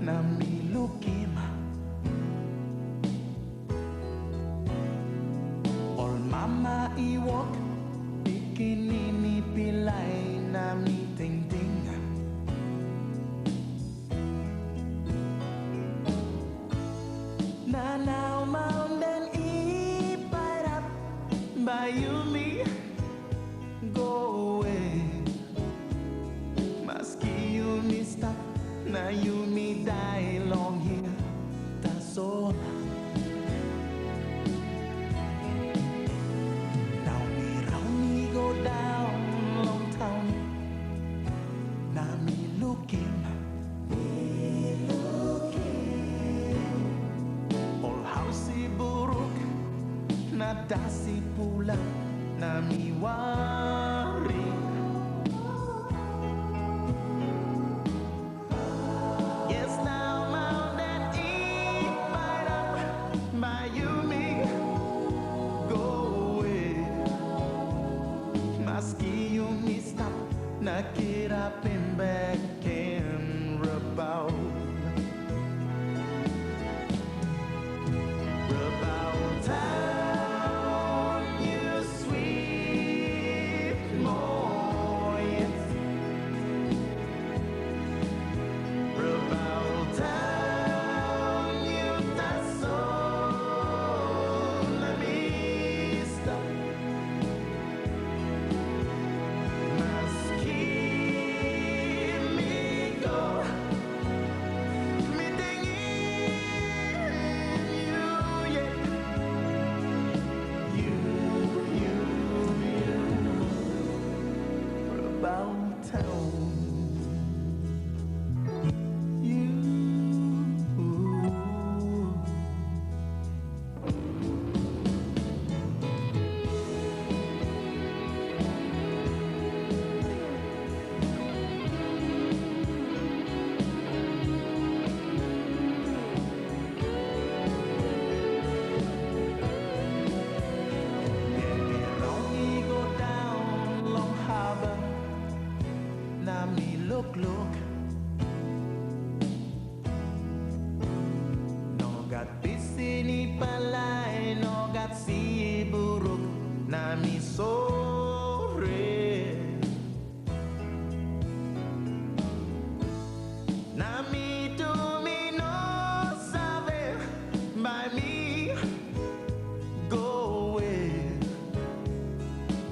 na milukim. Ol mama iwok bikinini pilay na mi ting-ting. Na now mountain ipat up by you me go away. Maski you me stop, now you me die long here. That's all. Now me round me go down long town. Now me looking. All housey buruk, na dasi pula, na mi worry. Yes, now mountain ipat up by you me go away. Maski you me stop, nakira back in Rabaul. Rabaul town, you sweet moist. Rabaul town, you tasso la vista. Maski me go, me tingin you yet. You, Rabaul town. You. Go down Long Harbor, na mi look. No got busy ni palay, no got si buruk, na mi sorry. Na mi to me no sabe, by me go away.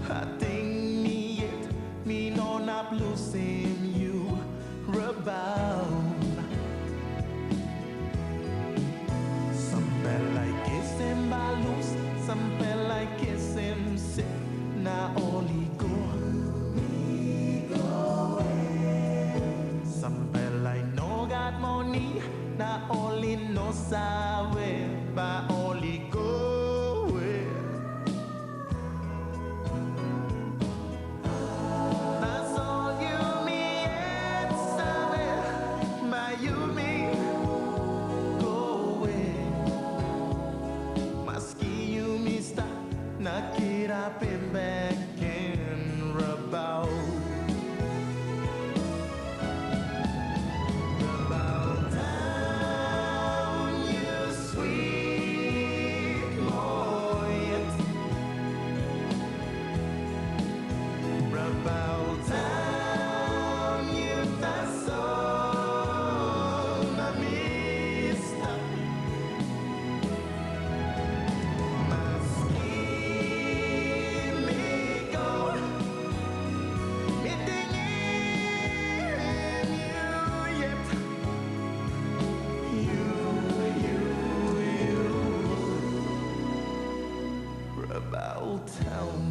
I think me yet, me no not losing you, Rabaul. Some feel like kissing balloons, some feel like kissing sick. Na only go, some feel like no got money, na only no sabe, but only go away. That's all you me and sabe, but you me go away. Maski you me stop, nakira back in Rabaul. Rabaul town, you sweet moist. Rabaul town, you tasso la vista. Maski me go, me tingin you yet. You, Rabaul town.